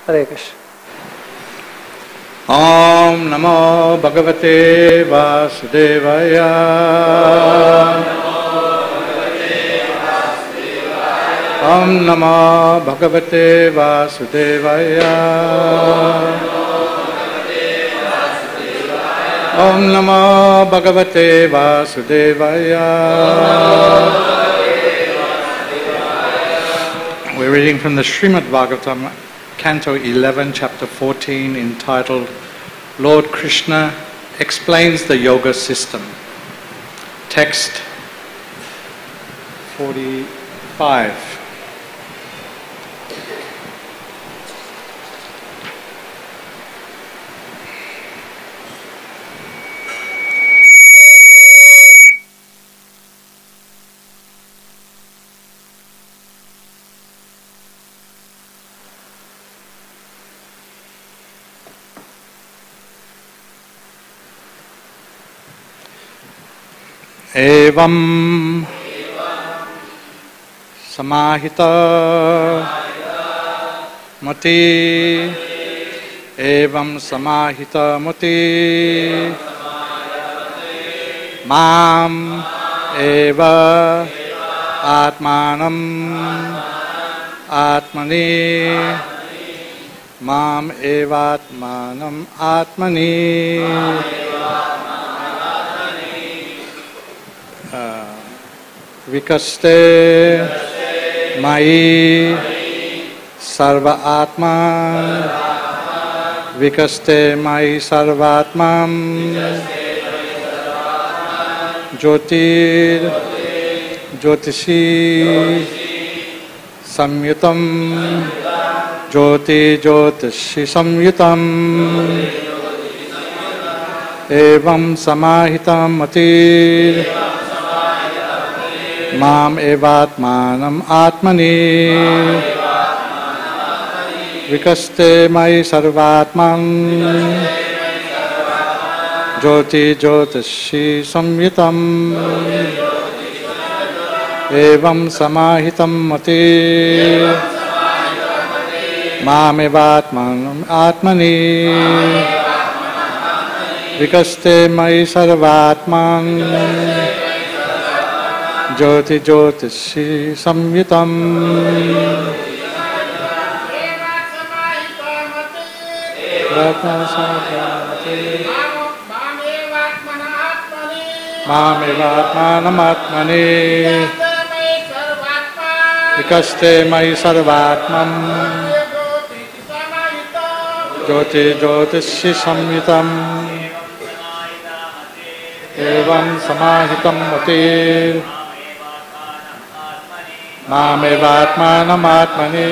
Hare Krishna. Om Namo Bhagavate Vasudevaya. Om Namo Bhagavate Vasudevaya. Om Namo Bhagavate Vasudevaya. We're reading from the Srimad Bhagavatam, Canto 11, Chapter 14, entitled Lord Krishna Explains the Yoga System. Text 45. Evam samahita mati. Evam samahita mati. Mam eva atmanam atmani. Mam eva atmanam atmani. Vikaste mai sarva atma. Vikaste mai sarva atmam. Jyotir jyotishi samyutam. Jyoti jyotishi samyutam. Evam samahitam matir. Mam evatmanam atmani. Vikaste mai sarvatman. Jyoti jyotishi samyutam. Evam samahitam mati. Mam evatmanam atmani. Vikaste mai sarvatman. Jyoti jyotishi samyutam. Mamevatmanam atmani. Vikaste mai sarvatmam. Jyoti jyotishi samyutam. Evam samahitam mati. Mamevatmanam atmani.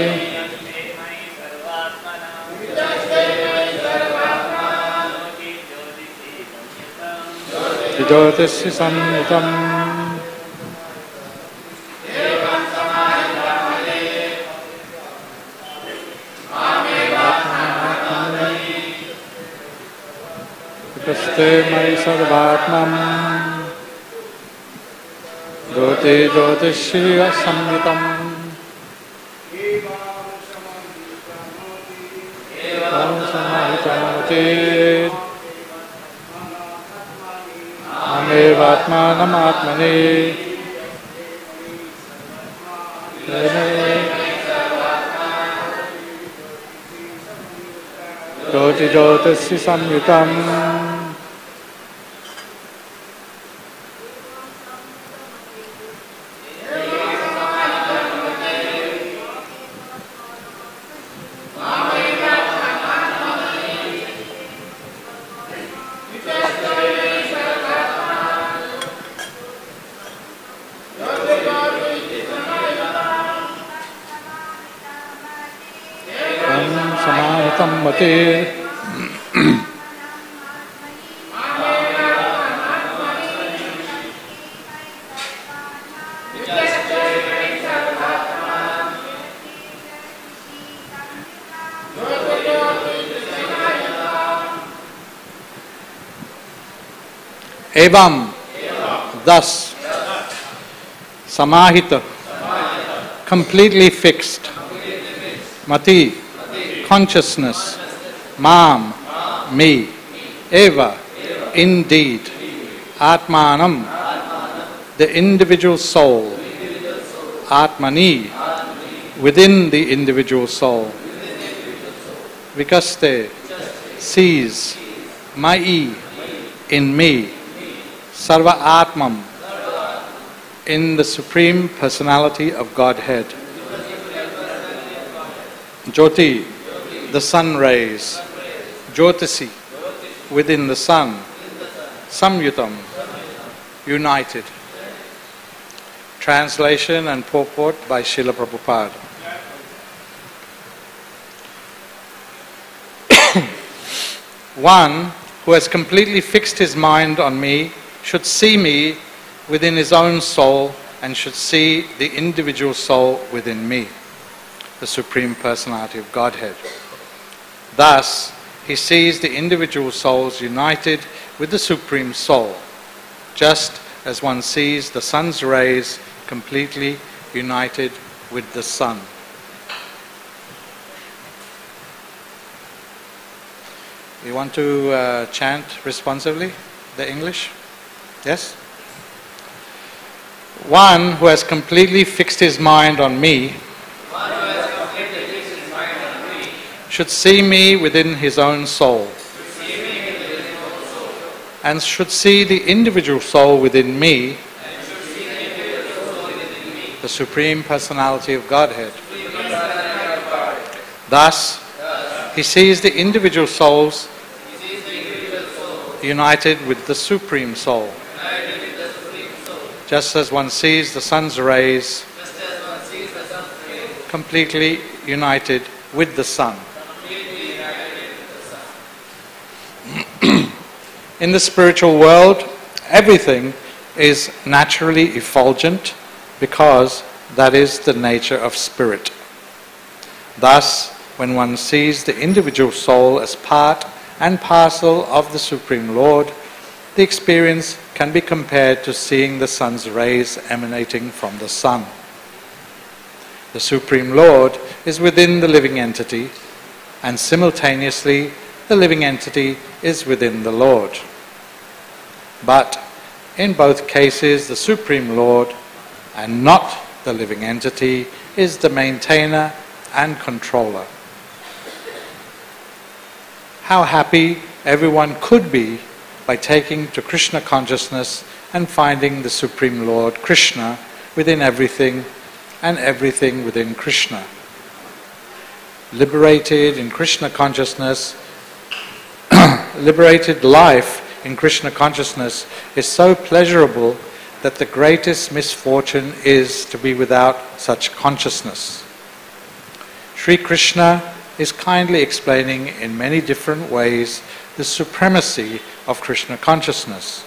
Jyotishi samyutam. Vikaste mai sarvatmam. Jyoti jyotishi samyutam. Evam samahitam mati. Mamevatmanam atmani. Jyoti jyotishi samyutam. Mati. Evam, thus, samahita, completely fixed, mati, consciousness, Mam, me, Eva, indeed, Atmanam, the individual soul, Atmani, within the individual soul, Vikaste, sees, Mai, in me, Sarva Atmam, in the Supreme Personality of Godhead, Jyoti, the sun rays, Jyotisi, within the sun, Samyutam, united. Translation and purport by Srila Prabhupada. One who has completely fixed his mind on me should see me within his own soul and should see the individual soul within me, the Supreme Personality of Godhead. Thus, he sees the individual souls united with the Supreme Soul, just as one sees the sun's rays completely united with the sun. You want to chant responsively the English? Yes? One who has completely fixed his mind on me should see me within his own soul and should see the individual soul within me, the Supreme Personality of Godhead. Thus, he sees the individual souls united with the Supreme Soul, just as one sees the sun's rays completely united with the sun. In the spiritual world, everything is naturally effulgent because that is the nature of spirit. Thus, when one sees the individual soul as part and parcel of the Supreme Lord, the experience can be compared to seeing the sun's rays emanating from the sun. The Supreme Lord is within the living entity, and simultaneously the living entity is within the Lord. But in both cases, the Supreme Lord, and not the living entity, is the maintainer and controller. How happy everyone could be by taking to Krishna consciousness and finding the Supreme Lord Krishna within everything and everything within Krishna. Liberated in Krishna consciousness, liberated life in Krishna consciousness is so pleasurable that the greatest misfortune is to be without such consciousness. Sri Krishna is kindly explaining in many different ways the supremacy of Krishna consciousness,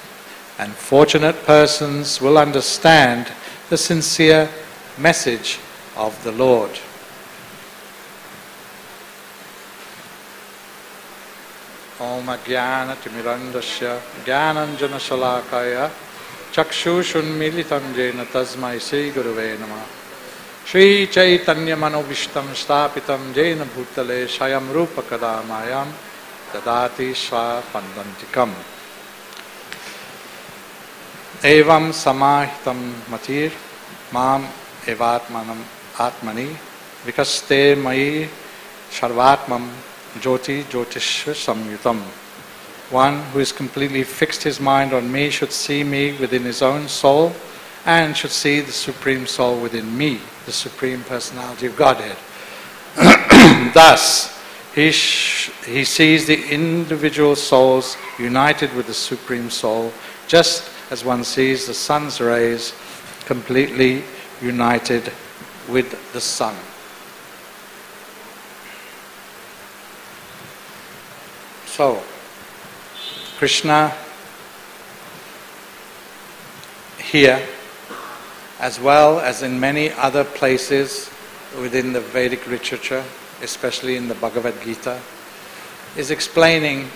and fortunate persons will understand the sincere message of the Lord. Om Ajnana Timirandasya Jnananjana Shalakaya Chakshushunmilitam Jena Tasmai Sri Gurave Namah Shri Chaitanya Manobishtam Stapitam Jena Bhutale Shayam Rupa Kadamayam Dadati Sva Pandantikam Evam Samahitam Matir Mam Evatmanam Atmani Vikaste Mai Sharvatmam Jyoti Jyotishva Samyutam. One who has completely fixed his mind on me should see me within his own soul and should see the Supreme Soul within me, the Supreme Personality of Godhead. Thus, he sees the individual souls united with the Supreme Soul, just as one sees the sun's rays completely united with the sun. So, Krishna here, as well as in many other places within the Vedic literature, especially in the Bhagavad Gita, is explaining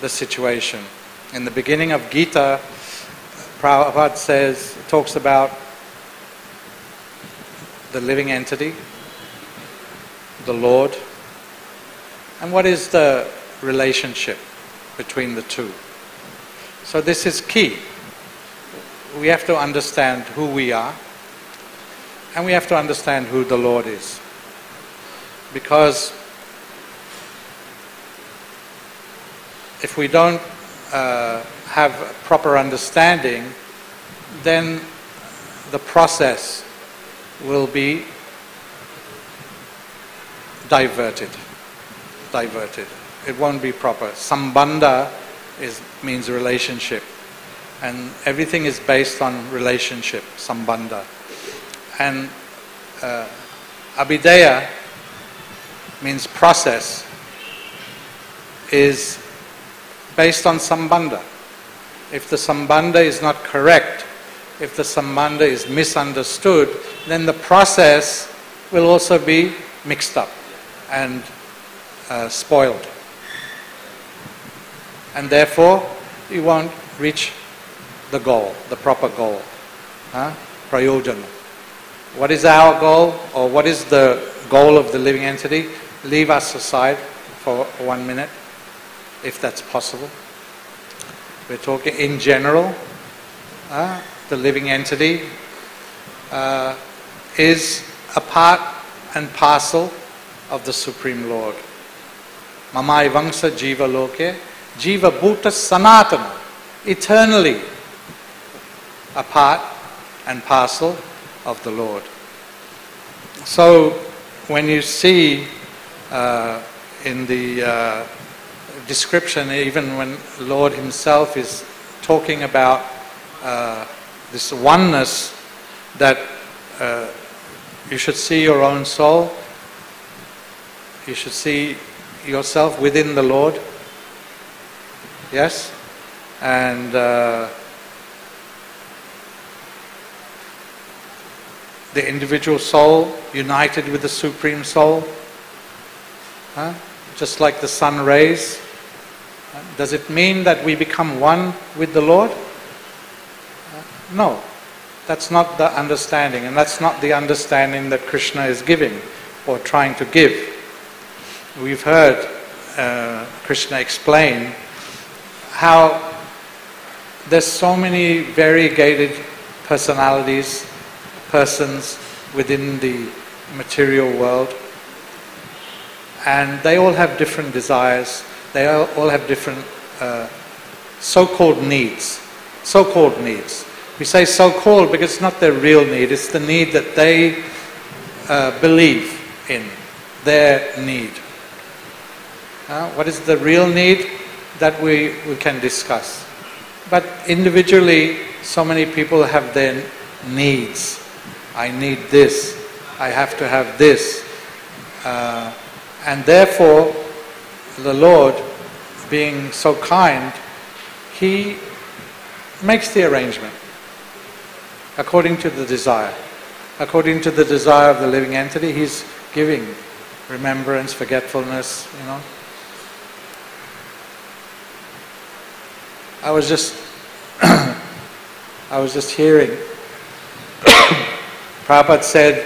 the situation. In the beginning of Gita, Prabhupada talks about the living entity, the Lord, And what is the relationship between the two? So this is key. We have to understand who we are, and we have to understand who the Lord is. Because if we don't have proper understanding, then the process will be diverted. It won't be proper. Sambandha means relationship. And everything is based on relationship, sambandha. And abhideya means process, is based on sambandha. If the sambandha is not correct, if the sambandha is misunderstood, then the process will also be mixed up and spoiled. And therefore, you won't reach the goal, the proper goal. Prayojana. What is our goal, or what is the goal of the living entity? Leave us aside for 1 minute, if that's possible. We're talking in general. The living entity is a part and parcel of the Supreme Lord. Mamai Vangsa Jiva Loke, Jiva Bhuta Sanatana, eternally a part and parcel of the Lord. So when you see in the description, even when Lord himself is talking about this oneness, that you should see your own soul, you should see yourself within the Lord. Yes? And the individual soul united with the Supreme Soul, just like the sun rays. Does it mean that we become one with the Lord? No, that's not the understanding, and that's not the understanding that Krishna is giving or trying to give. We've heard Krishna explain how there's so many variegated personalities, persons within the material world, and they all have different desires, they all have different so-called needs. So-called needs. We say so-called because it's not their real need, it's the need that they believe in, their need. What is the real need? That we can discuss. But individually, so many people have their needs. I need this, I have to have this. And therefore, the Lord, being so kind, He makes the arrangement according to the desire. According to the desire of the living entity, He's giving remembrance, forgetfulness, I was just hearing Prabhupada said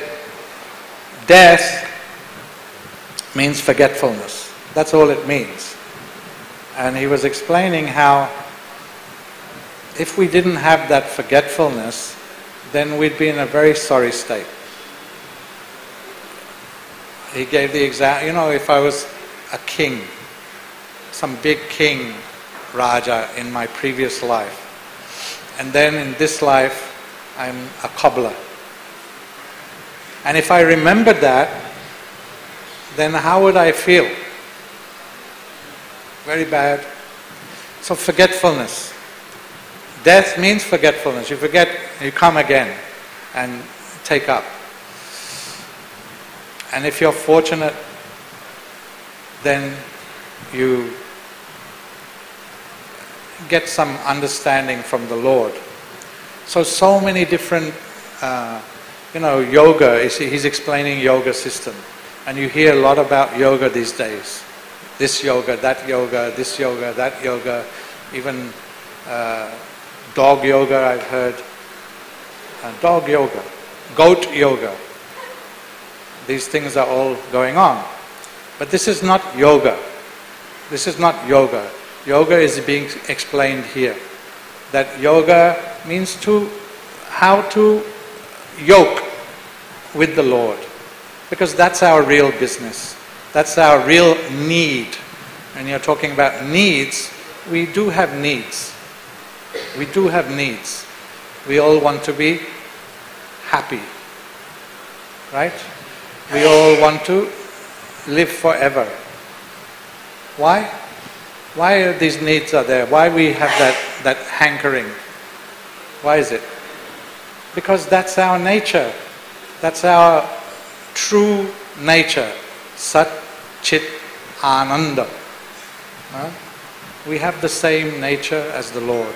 death means forgetfulness. That's all it means. And he was explaining how if we didn't have that forgetfulness, then we'd be in a very sorry state. He gave the example, if I was a king, some big king, Raja, in my previous life, and then in this life I'm a cobbler. And if I remembered that, then how would I feel? Very bad. So forgetfulness. Death means forgetfulness. You forget, you come again and take up. And if you're fortunate, then you get some understanding from the Lord. So many different, yoga, he's explaining yoga system. And you hear a lot about yoga these days. This yoga, that yoga, this yoga, that yoga, even dog yoga I've heard. Dog yoga, goat yoga. These things are all going on. But this is not yoga. This is not yoga. Yoga is being explained here. That yoga means how to yoke with the Lord. Because that's our real business. That's our real need. And you're talking about needs, we do have needs. We do have needs. We all want to be happy. Right? We all want to live forever. Why? Why are these needs are there? Why we have that hankering? Why is it? Because that's our nature. That's our true nature. Sat Chit Ananda. We have the same nature as the Lord.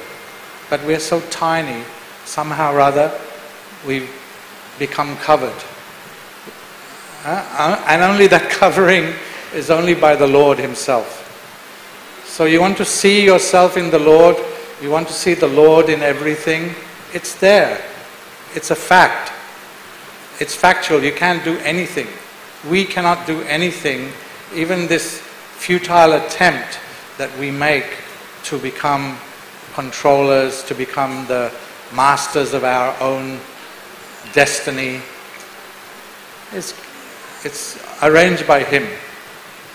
But we're so tiny, somehow or other, we've become covered. And only that covering is only by the Lord Himself. So you want to see yourself in the Lord, you want to see the Lord in everything, it's there. It's a fact. It's factual. You can't do anything. We cannot do anything. Even this futile attempt that we make to become controllers, to become the masters of our own destiny, it's arranged by Him.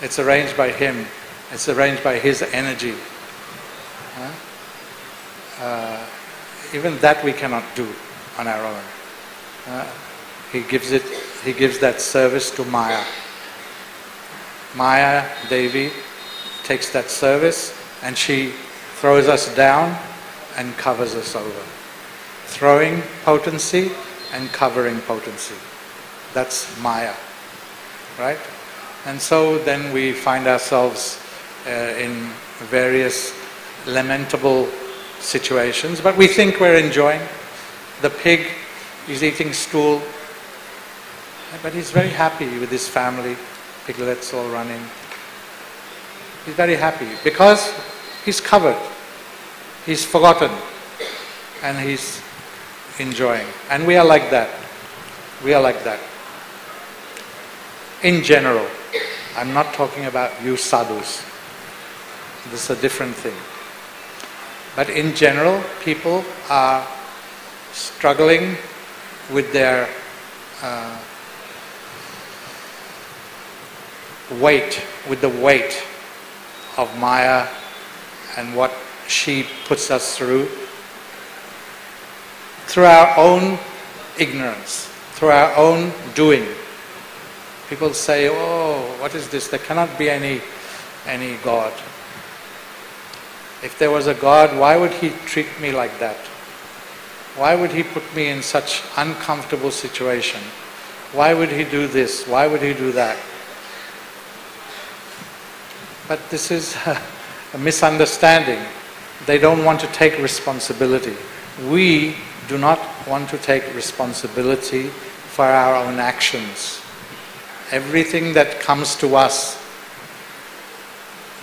It's arranged by Him. It's arranged by His energy. Even that we cannot do on our own. He gives that service to Maya. Maya Devi takes that service and she throws us down and covers us over. Throwing potency and covering potency. That's Maya. Right? And so then we find ourselves in various lamentable situations, but we think we're enjoying. The pig is eating stool, but he's very happy with his family, piglets all running. He's very happy because he's covered, he's forgotten, and he's enjoying. And we are like that. We are like that. In general, I'm not talking about you sadhus. This is a different thing. But in general, people are struggling with their weight, with the weight of Maya and what she puts us through our own ignorance, through our own doing. People say, oh, what is this? There cannot be any God. If there was a God, why would He treat me like that? Why would He put me in such uncomfortable situation? Why would He do this? Why would He do that? But this is a misunderstanding. They don't want to take responsibility. We do not want to take responsibility for our own actions. Everything that comes to us,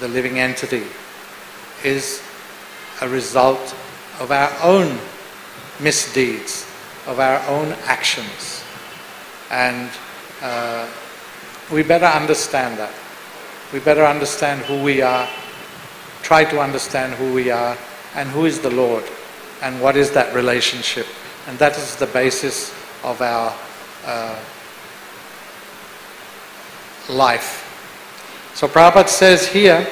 the living entity, is a result of our own misdeeds, of our own actions. And we better understand that. We better understand who we are, try to understand who we are, and who is the Lord, and what is that relationship. And that is the basis of our life. So Prabhupada says here,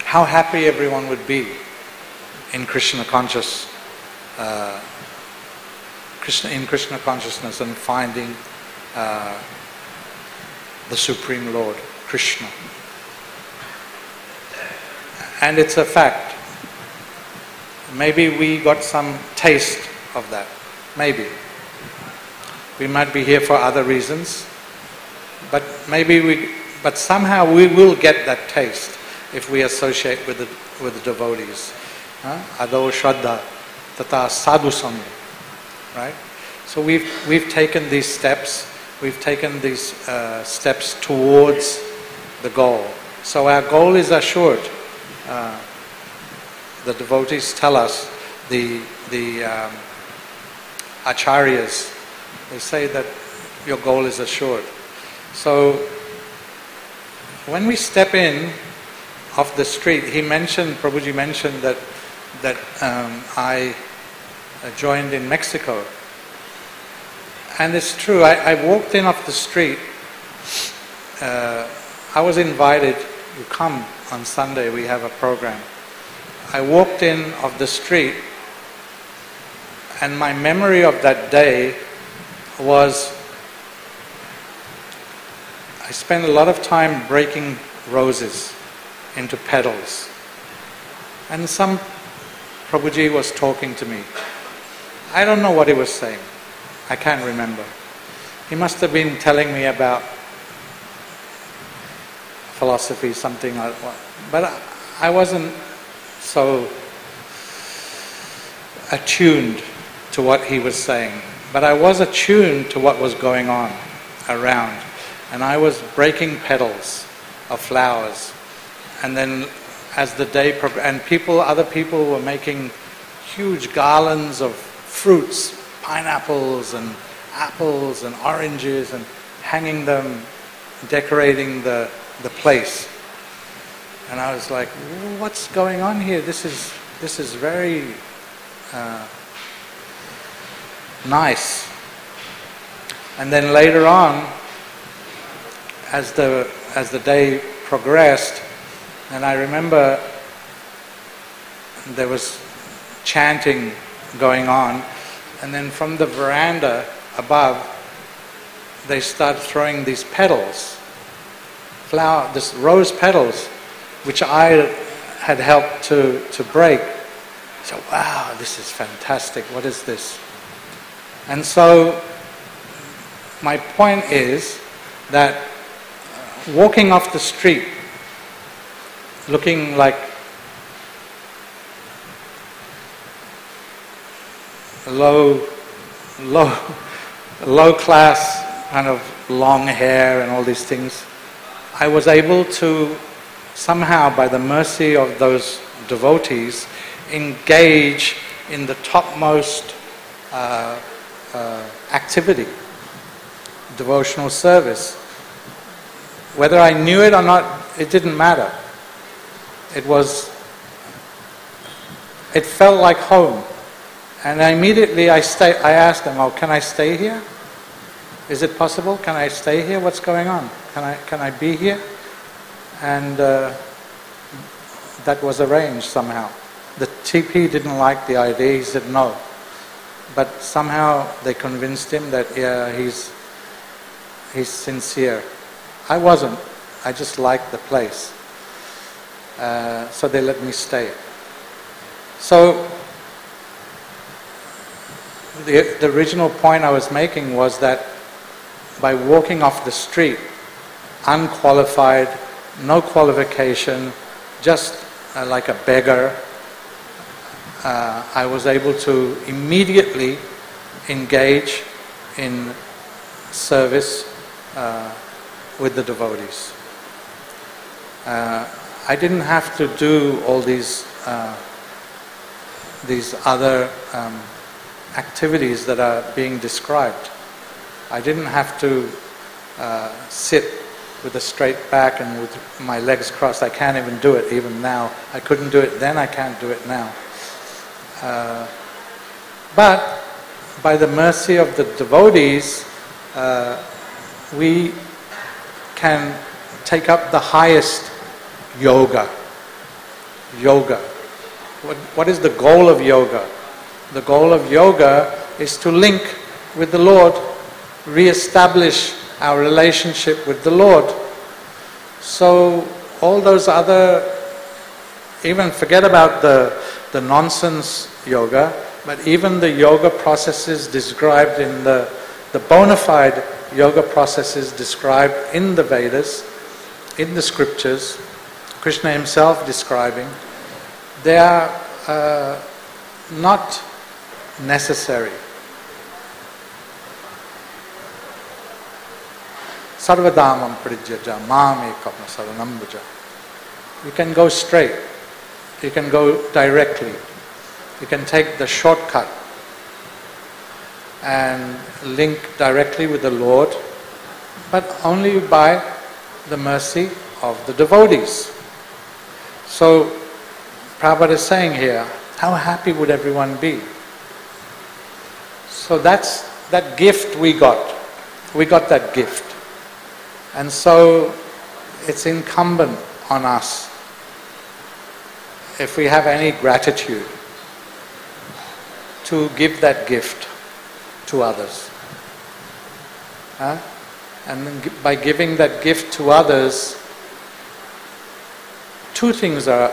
how happy everyone would be in Krishna consciousness and finding the Supreme Lord, Krishna. And it's a fact. Maybe we got some taste of that. Maybe. We might be here for other reasons, but somehow we will get that taste if we associate with the devotees. Ado Shraddha Tata Sadhu Sangha. Right? So we've taken these steps. We've taken these steps towards the goal. So our goal is assured. The devotees tell us, the acharyas, they say that your goal is assured. So when we step in off the street, Prabhuji mentioned that I joined in Mexico. And it's true, I walked in off the street. I was invited, you come on Sunday, we have a program. I walked in off the street, and my memory of that day was, I spent a lot of time breaking roses into petals. And some Prabhuji was talking to me. I don't know what he was saying. I can't remember. He must have been telling me about philosophy, something like that. But I wasn't so attuned to what he was saying. But I was attuned to what was going on around. And I was breaking petals of flowers. And then as the day progressed, and other people were making huge garlands of fruits, pineapples and apples and oranges, and hanging them, decorating the place. And I was like, what's going on here? This is very nice. And then later on, as the day progressed, and I remember there was chanting going on, and then from the veranda above, they started throwing these petals, this rose petals, which I had helped to break. So, wow, this is fantastic. What is this? And so, my point is that walking off the street, looking like low class, kind of long hair and all these things, I was able to somehow, by the mercy of those devotees, engage in the topmost activity, devotional service. Whether I knew it or not, it didn't matter. It felt like home. And immediately I asked them, oh, can I stay here? Is it possible? Can I stay here? What's going on? Can I be here? And that was arranged somehow. The TP didn't like the idea, he said no. But somehow they convinced him that, yeah, he's sincere. I wasn't. I just liked the place. So they let me stay. So the original point I was making was that by walking off the street, unqualified, no qualification, just like a beggar, I was able to immediately engage in service with the devotees. I didn't have to do all these other activities that are being described. I didn't have to sit with a straight back and with my legs crossed. I can't even do it even now. I couldn't do it then, I can't do it now. But by the mercy of the devotees, we can take up the highest yoga. What is the goal of yoga? The goal of yoga is to link with the Lord, re-establish our relationship with the Lord. So all those other, even forget about the nonsense yoga, but even the yoga processes described in the bona fide yoga processes described in the Vedas, in the scriptures, Krishna himself describing, they are not necessary. Sarvadhamam pridyaja mam ekam saranam bhaja. You can go straight. You can go directly. You can take the shortcut and link directly with the Lord, but only by the mercy of the devotees. So Prabhupada is saying here, how happy would everyone be? So that's that gift we got. We got that gift. And so it's incumbent on us, if we have any gratitude, to give that gift to others. And then by giving that gift to others, two things are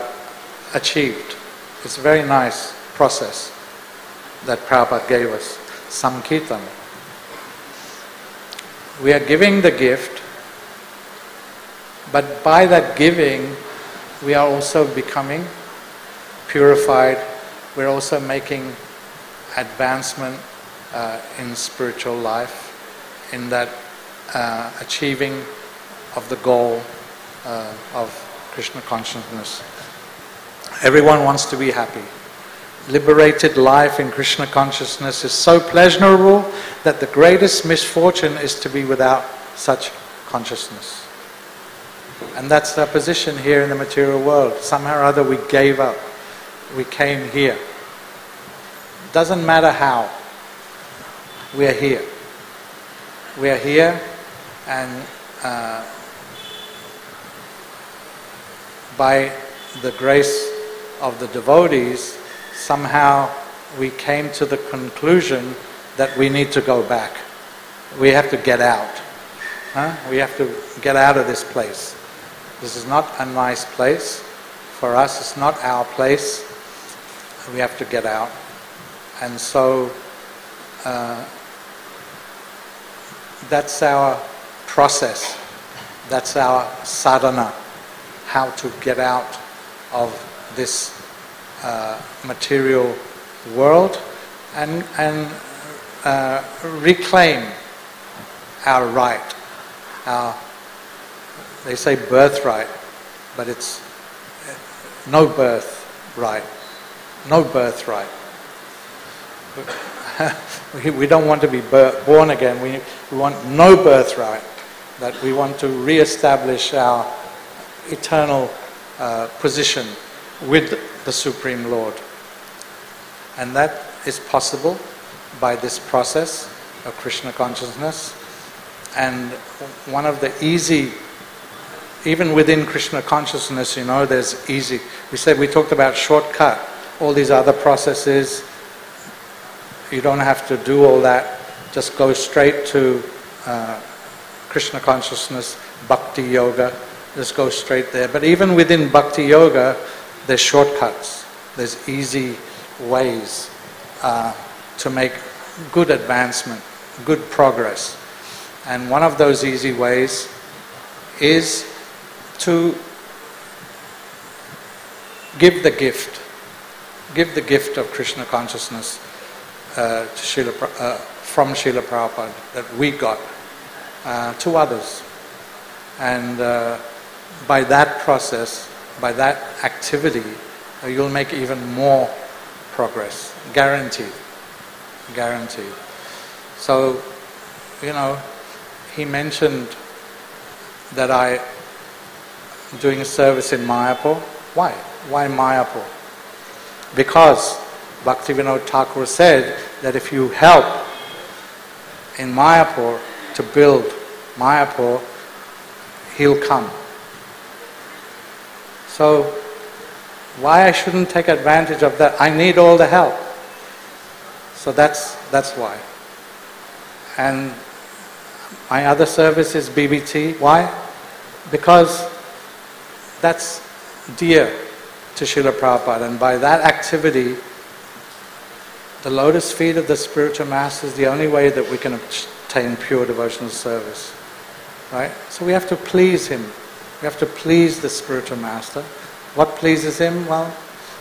achieved. It's a very nice process that Prabhupada gave us. Sankirtan. We are giving the gift, but by that giving, we are also becoming purified. We're also making advancement in spiritual life, in that achieving of the goal of Krishna consciousness. Everyone wants to be happy. Liberated life in Krishna consciousness is so pleasurable that the greatest misfortune is to be without such consciousness. And that's our position here in the material world. Somehow or other we gave up. We came here. Doesn't matter how. We are here. We are here, and by the grace of the devotees, somehow we came to the conclusion that we need to go back. We have to get out. We have to get out of this place. This is not a nice place. For us, it's not our place. We have to get out. And so that's our process. That's our sadhana. How to get out of this material world and reclaim our right. They say birthright, but it's no birthright. No birthright. We don't want to be born again. We want no birthright. That we want to re-establish our eternal position with the Supreme Lord. And that is possible by this process of Krishna consciousness. And one of the easy, even within Krishna consciousness, there's easy. We talked about shortcut, all these other processes. You don't have to do all that. Just go straight to Krishna consciousness, bhakti yoga. Just go straight there. But even within bhakti yoga, there's shortcuts. There's easy ways to make good advancement, good progress. And one of those easy ways is to give the gift. Give the gift of Krishna consciousness from Srila Prabhupada that we got to others. And by that process, by that activity, you'll make even more progress. Guaranteed. Guaranteed. So, he mentioned that I'm doing a service in Mayapur. Why? Why Mayapur? Because Bhaktivinoda Thakur said that if you help in Mayapur to build Mayapur, he'll come. So why I shouldn't take advantage of that? I need all the help. So that's why. And my other service is BBT. Why? Because that's dear to Srila Prabhupada, and by that activity, the lotus feet of the spiritual master is the only way that we can obtain pure devotional service. Right? So we have to please him. We have to please the spiritual master. What pleases him? Well,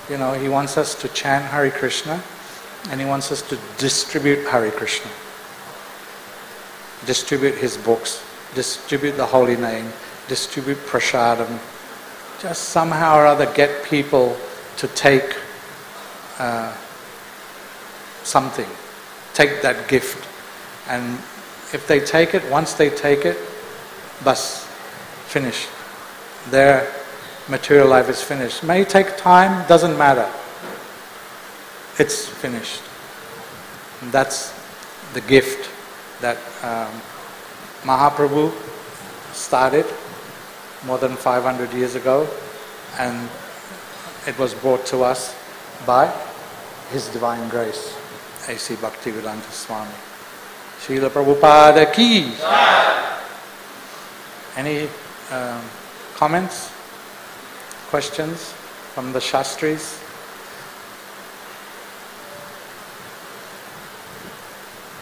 he wants us to chant Hare Krishna, and he wants us to distribute Hare Krishna. Distribute his books, distribute the holy name, distribute prasadam. Just somehow or other get people to take something, take that gift. And if they take it, once they take it, bas, finished. their material life is finished. May take time, doesn't matter. It's finished. And that's the gift that Mahaprabhu started more than 500 years ago, and it was brought to us by His Divine Grace, A.C. Bhaktivedanta Swami. Srila Prabhupada ki! Any comments, questions from the Shastris?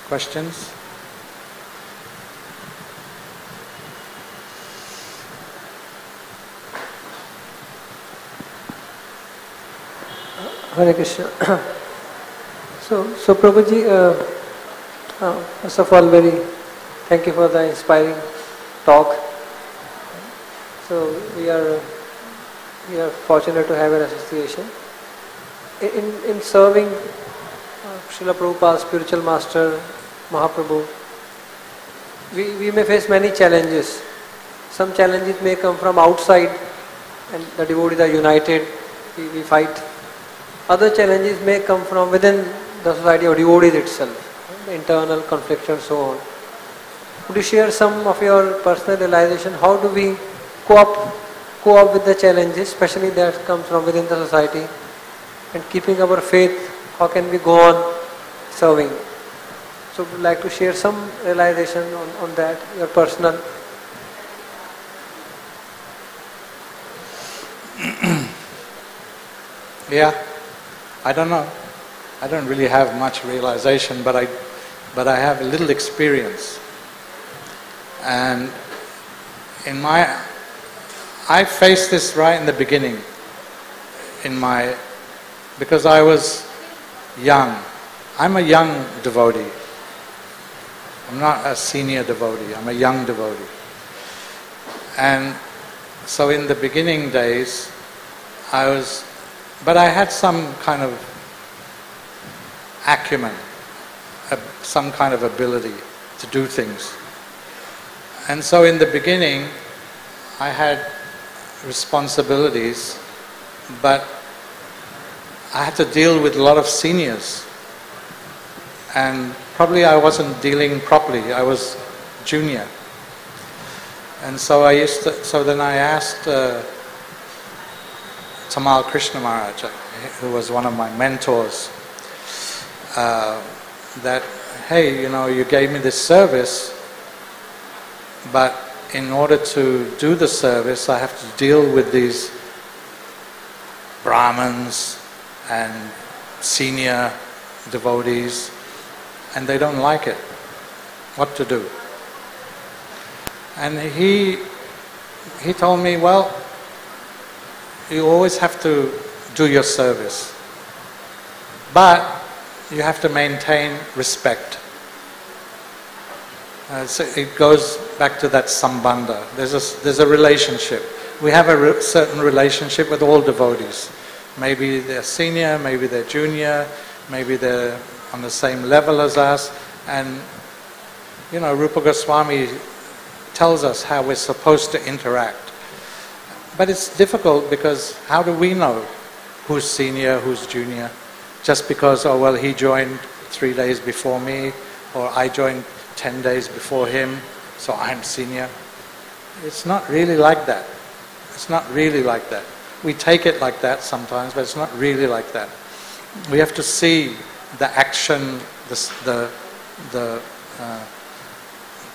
Questions? Hare Krishna. So Prabhuji, first of all, thank you for the inspiring talk. So we are fortunate to have an association. In serving Srila Prabhupada, spiritual master, Mahaprabhu, we may face many challenges. Some challenges may come from outside and the devotees are united, we fight. Other challenges may come from within the society of devotees itself, internal conflicts and so on. Would you share some of your personal realization? How do we co-op with the challenges, especially that comes from within the society, and keeping our faith, how can we go on serving? So would you like to share some realization on that, your personal? Yeah, I don't know. I don't really have much realization, but I have a little experience. And I faced this right in the beginning, because I was young. I'm a young devotee. I'm not a senior devotee, I'm a young devotee. And so in the beginning days, but I had some kind of acumen, some kind of ability to do things. And so in the beginning, I had responsibilities, but I had to deal with a lot of seniors. And probably I wasn't dealing properly, I was junior. And so then I asked Tamal Krishna Maharaj, who was one of my mentors, that, hey, you gave me this service, but in order to do the service, I have to deal with these Brahmins and senior devotees, and they don't like it. What to do? And he told me, well, you always have to do your service, but you have to maintain respect. So it goes back to that sambandha. There's a relationship. We have a certain relationship with all devotees. Maybe they're senior, maybe they're junior, maybe they're on the same level as us. And, Rupa Goswami tells us how we're supposed to interact. But it's difficult because how do we know who's senior, who's junior? Just because, he joined 3 days before me, or I joined 10 days before him, so I'm senior. It's not really like that. It's not really like that. We take it like that sometimes, but it's not really like that. We have to see the action, the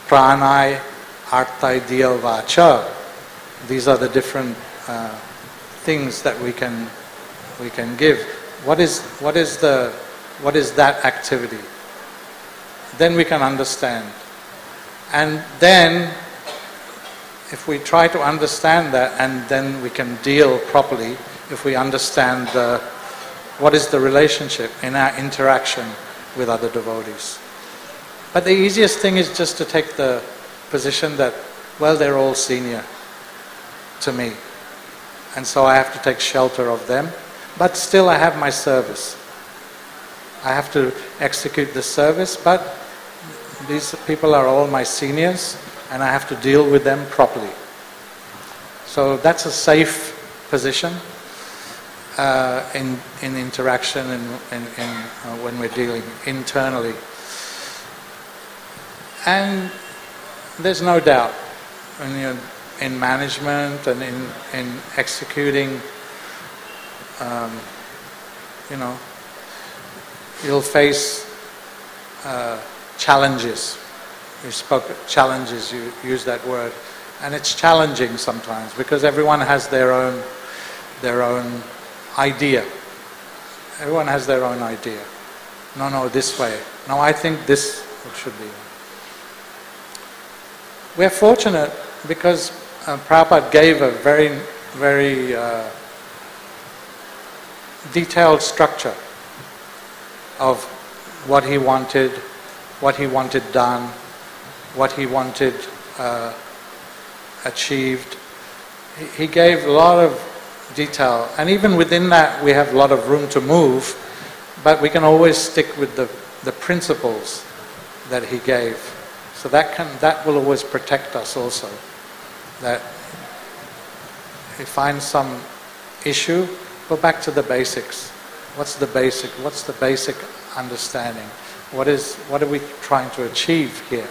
pranay, artai, diyal, vacha. These are the different things that we can give. What is that activity? Then we can understand. And then, if we try to understand that, and then we can deal properly, if we understand what is the relationship in our interaction with other devotees. But the easiest thing is just to take the position that, they're all senior to me, and so I have to take shelter of them, but still I have my service. I have to execute the service, but these people are all my seniors, and I have to deal with them properly. So that's a safe position in interaction and when we're dealing internally. And there's no doubt when you're in management and in executing, you'll face challenges. You spoke challenges, you used that word. And it's challenging sometimes because everyone has their own idea. Everyone has their own idea. No, this way. No, I think this should be. We're fortunate because Prabhupada gave a very, very detailed structure of what he wanted done, what he wanted achieved. He gave a lot of detail, and even within that we have a lot of room to move, but we can always stick with the principles that he gave. So that will always protect us also. That if you find some issue, go back to the basics. What's the basic understanding? What are we trying to achieve here?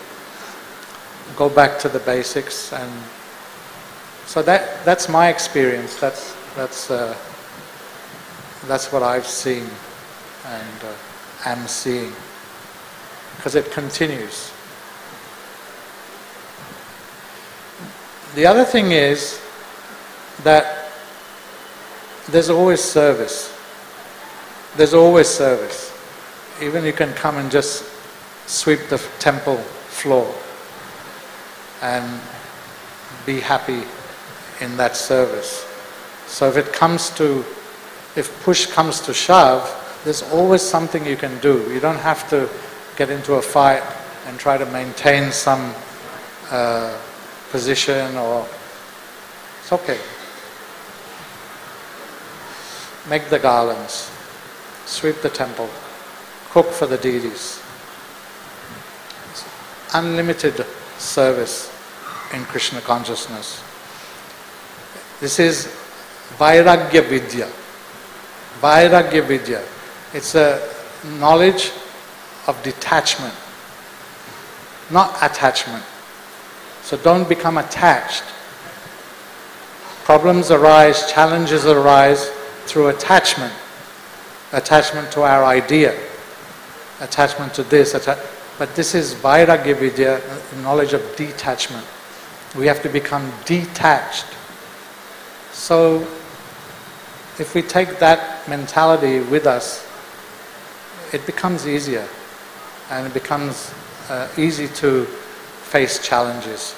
Go back to the basics, and so that's my experience. That's what I've seen and am seeing, because it continues. The other thing is that there's always service. There's always service. Even you can come and just sweep the temple floor and be happy in that service. So if push comes to shove, there's always something you can do. You don't have to get into a fight and try to maintain some position, or it's okay. Make the garlands, sweep the temple, cook for the deities. It's unlimited service in Krishna consciousness. This is Vairagya Vidya. Vairagya Vidya. It's a knowledge of detachment, not attachment. So don't become attached. Problems arise, challenges arise through attachment. Attachment to our idea. Attachment to this. But this is Vairagya Vidya, knowledge of detachment. We have to become detached. So if we take that mentality with us, it becomes easier, and it becomes easy to face challenges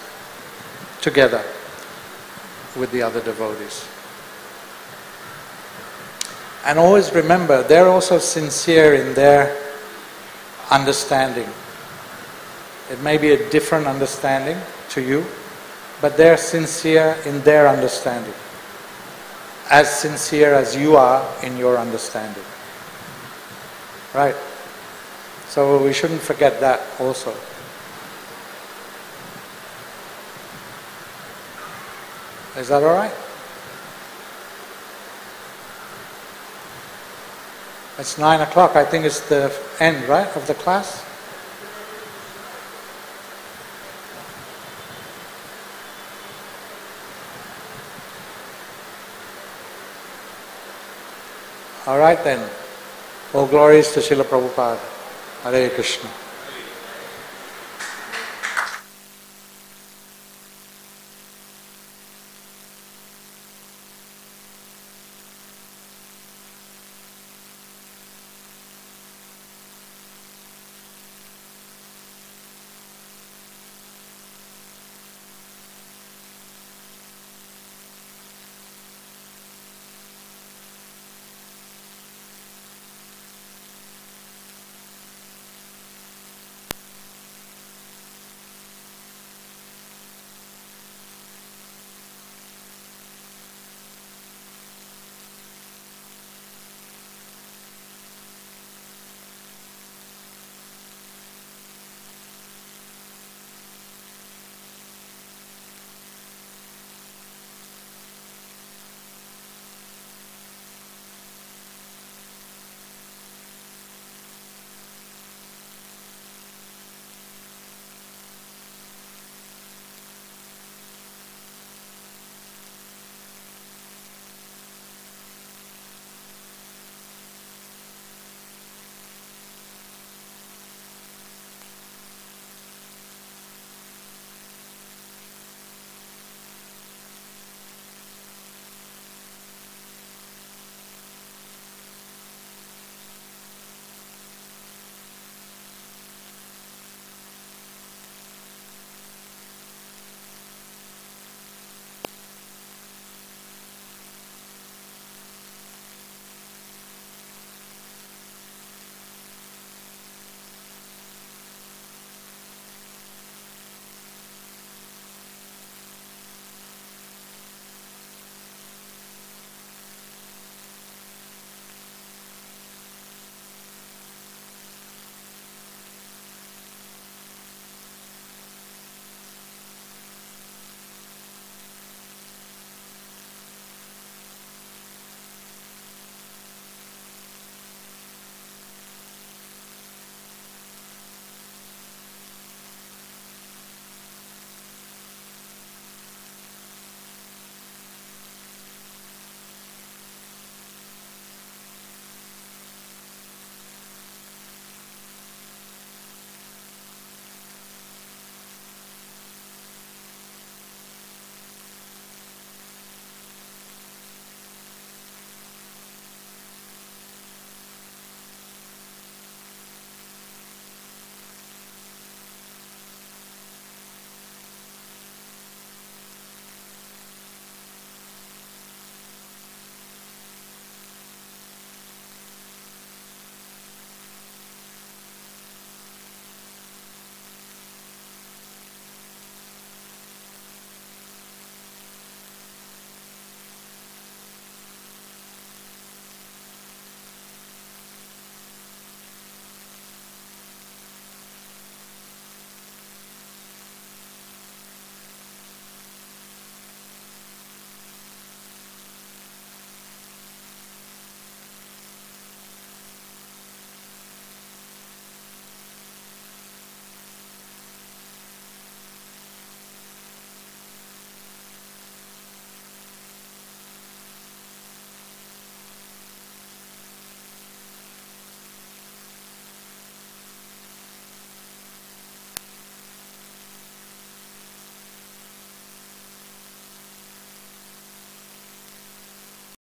together with the other devotees. And always remember, they're also sincere in their understanding. It may be a different understanding to you, but they're sincere in their understanding. As sincere as you are in your understanding. Right? So we shouldn't forget that also. Is that all right? It's 9 o'clock. I think it's the end, right, of the class? All right then. All glories to Srila Prabhupada. Hare Krishna.